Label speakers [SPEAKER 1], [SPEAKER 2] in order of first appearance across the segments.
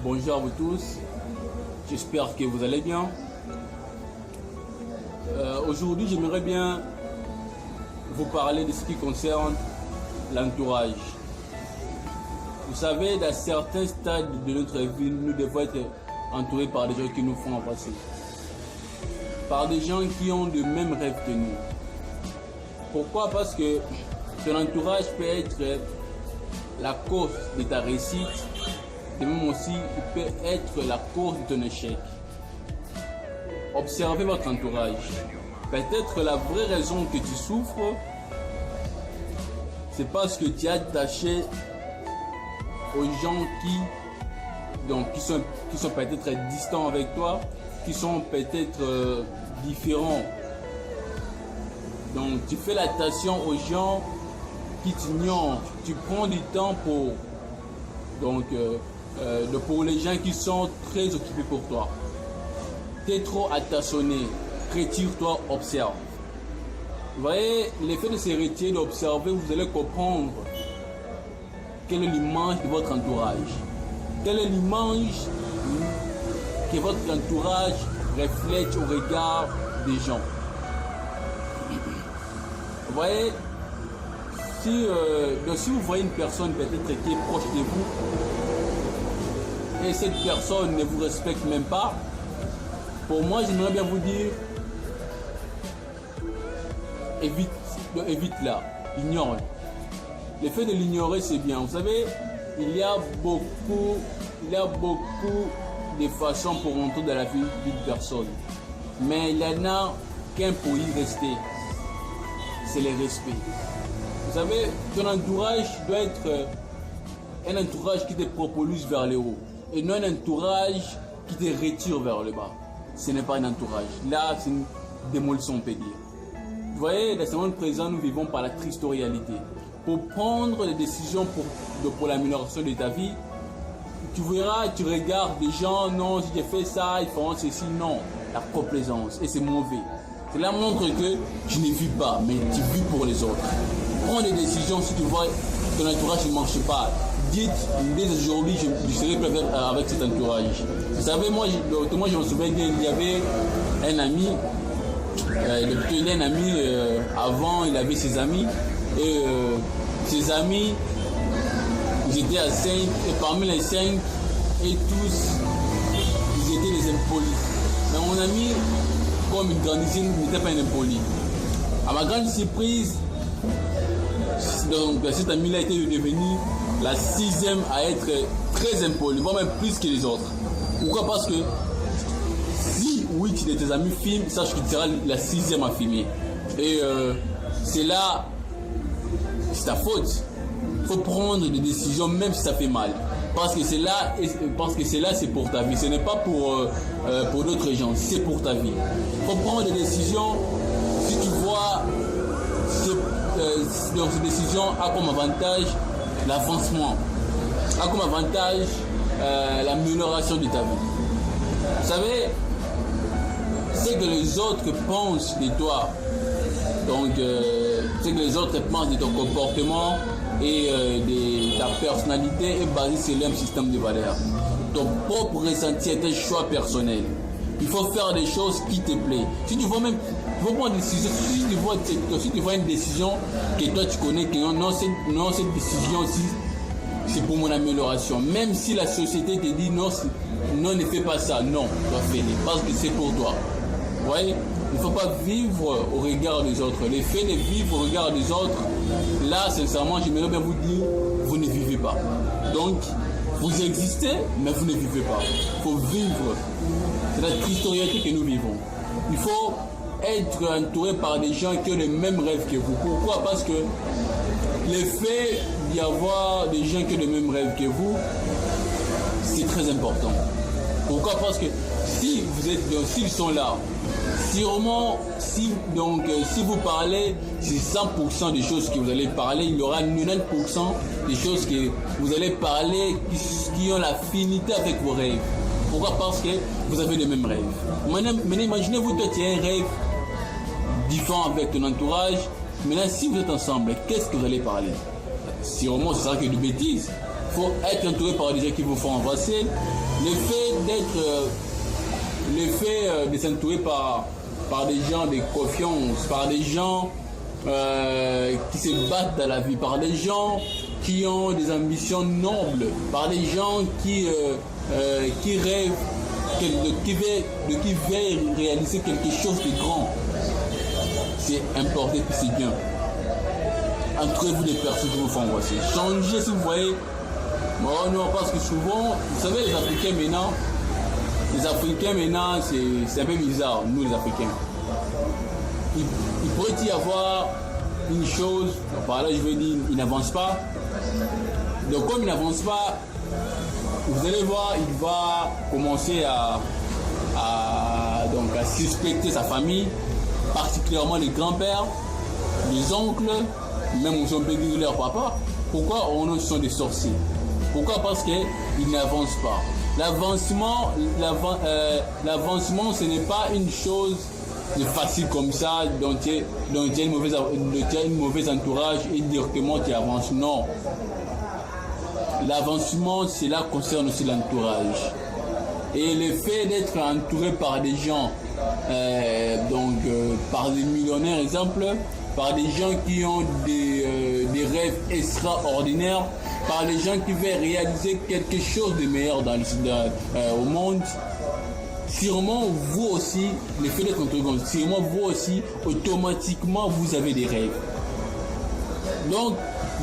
[SPEAKER 1] Bonjour à vous tous, j'espère que vous allez bien. Aujourd'hui, j'aimerais bien vous parler de ce qui concerne l'entourage. Vous savez, dans certains stades de notre vie, nous devons être entourés par des gens qui nous font avancer. Par des gens qui ont le même rêve que nous. Pourquoi? Parce que ton entourage peut être la cause de ta réussite, et même aussi il peut être la cause de ton échec. Observez votre entourage. Peut-être la vraie raison que tu souffres, c'est parce que tu es attaché aux gens qui sont peut-être distants avec toi, qui sont peut-être différents. Donc tu fais l'attention aux gens qui t'ignorent. Tu prends du temps pour les gens qui sont très occupés pour toi. Tu es trop attentionné. Retire-toi, observe. Vous voyez, l'effet de se retirer, d'observer, vous allez comprendre quelle est l'image de votre entourage. Quelle est l'image que votre entourage reflète au regard des gens. Vous voyez, si vous voyez une personne peut-être qui est proche de vous et cette personne ne vous respecte même pas, pour moi, j'aimerais bien vous dire, évite-la, ignore. Le fait de l'ignorer, c'est bien. Vous savez, il y a beaucoup de façons pour entrer dans la vie d'une personne. Mais il y en a qu'un pour y rester. C'est le respect. Vous savez, ton entourage doit être un entourage qui te propulse vers le haut. Et non un entourage qui te retire vers le bas. Ce n'est pas un entourage. Là, c'est une démolition, on peut dire. Vous voyez, dans ce monde présent, nous vivons par la triste réalité. Pour prendre des décisions pour l'amélioration de ta vie, tu verras, tu regardes des gens, non, si j'ai fait ça, ils feront ceci, non. La complaisance, et c'est mauvais. Cela montre que tu ne vis pas, mais tu vis pour les autres. Prends des décisions si tu vois que ton entourage ne marche pas. Dites, dès aujourd'hui, je serai prêt avec cet entourage. Vous savez, moi je me souviens qu'il y avait un ami, avant, il avait ses amis, et ses amis, ils étaient à 5, et parmi les 5, et tous, ils étaient des impolis. Mais mon ami, comme il grandissait, il n'était pas un impoli. À ma grande surprise, donc cet ami-là était devenu la 6e à être très impoli, voire même plus que les autres. Pourquoi? Parce que si oui, tu es tes amis filment, sache que tu seras la 6e à filmer. Et c'est là, c'est ta faute. Il faut prendre des décisions même si ça fait mal. Parce que c'est là, c'est pour ta vie. Ce n'est pas pour d'autres gens, c'est pour ta vie. Il faut prendre des décisions si tu vois ces décisions a comme avantage l'avancement, a comme avantage l'amélioration de ta vie. Vous savez, c'est que les autres pensent de toi. Donc, c'est que les autres pensent de ton comportement et de ta personnalité est basé sur le même système de valeurs. Ton propre ressenti est un choix personnel. Il faut faire des choses qui te plaisent. Si tu vois même, tu vas prendre une décision, si tu vois une décision que toi tu connais, que non, cette décision-ci, c'est pour mon amélioration. Même si la société te dit non, ne fais pas ça, non, tu dois faire parce que c'est pour toi. Vous voyez, il ne faut pas vivre au regard des autres. Le fait de vivre au regard des autres, là, sincèrement, j'aimerais bien vous dire, vous ne vivez pas. Donc, vous existez, mais vous ne vivez pas. Il faut vivre. C'est la triste réalité que nous vivons. Il faut être entouré par des gens qui ont les mêmes rêves que vous. Pourquoi? Parce que le fait d'y avoir des gens qui ont les mêmes rêves que vous, c'est très important. Pourquoi? Parce que s'ils sont là, sûrement, si vous parlez, c'est 100% des choses que vous allez parler, il y aura 90% des choses que vous allez parler qui ont l'affinité avec vos rêves. Pourquoi? Parce que vous avez les mêmes rêves. Maintenant imaginez-vous, toi tu as un rêve différent avec ton entourage. Maintenant, si vous êtes ensemble, qu'est-ce que vous allez parler? Sûrement, ce sera que de bêtises. faut être entouré par des gens qui vous font avancer. Le fait de s'entourer par des gens de confiance, par des gens qui se battent dans la vie, par des gens qui ont des ambitions nobles, par des gens qui rêvent, qui veulent réaliser quelque chose de grand. C'est important et puis c'est bien. Entourez-vous des personnes qui vous font avancer. Changez si vous voyez. Non, parce que souvent, vous savez, les Africains maintenant, c'est un peu bizarre, nous les Africains. Il pourrait y avoir une chose, par là je veux dire, il n'avance pas. Donc comme il n'avance pas, vous allez voir, il va commencer à suspecter sa famille, particulièrement les grands-pères, les oncles, même on peut dire leur papa. Pourquoi on sont des sorciers? Pourquoi? Parce qu'ils n'avancent pas. L'avancement, ce n'est pas une chose de facile comme ça, dont tu as une mauvaise entourage et directement tu avances. Non. L'avancement, cela concerne aussi l'entourage. Et le fait d'être entouré par des gens, par des millionnaires, exemple, par des gens qui ont des rêves extraordinaires, par les gens qui veulent réaliser quelque chose de meilleur au monde, sûrement vous aussi, le fait d'être entouré, sûrement vous aussi, automatiquement vous avez des rêves. Donc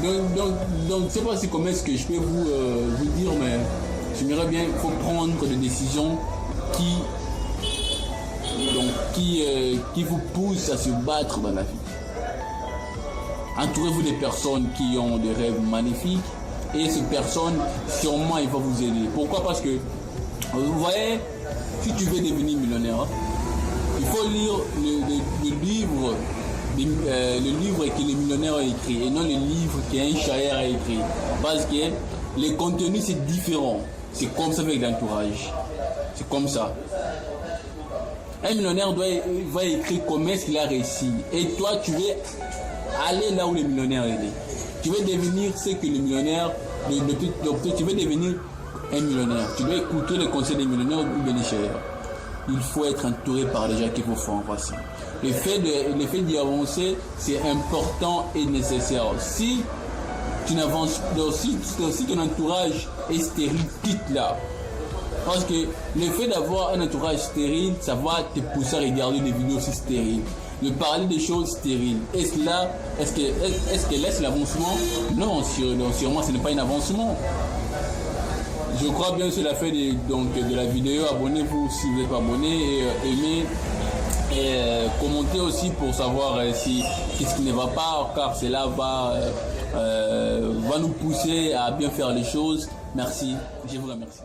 [SPEAKER 1] je ne sais pas si comment est-ce que je peux vous dire, mais j'aimerais bien, il faut prendre des décisions qui vous poussent à se battre dans la vie. Entourez-vous des personnes qui ont des rêves magnifiques et ces personnes, sûrement, ils vont vous aider. Pourquoi? Parce que, vous voyez, si tu veux devenir millionnaire, il faut lire le livre que les millionnaires ont écrit et non le livre qu'un chaïr a écrit. Parce que les contenus, c'est différent. C'est comme ça avec l'entourage. C'est comme ça. Un millionnaire va écrire comment est-ce qu'il a réussi. Et toi, tu veux aller là où le millionnaire est. Tu veux devenir ce que le millionnaire... tu veux devenir un millionnaire. Tu dois écouter les conseils des millionnaires ou des chaïrs. Il faut être entouré par des gens qui vous font avancer. Le fait d'y avancer, c'est important et nécessaire. Si tu n'avances pas, si ton entourage est stérile, quitte-là. Parce que le fait d'avoir un entourage stérile, ça va te pousser à regarder des vidéos aussi stériles, de parler des choses stériles. Est-ce que laisse l'avancement? Non, sûrement ce n'est pas un avancement. Je crois bien sur la fin de la vidéo. Abonnez-vous si vous n'êtes pas abonné et aimez et commentez aussi pour savoir qu'est-ce qui ne va pas, car cela va nous pousser à bien faire les choses. Merci, je vous remercie.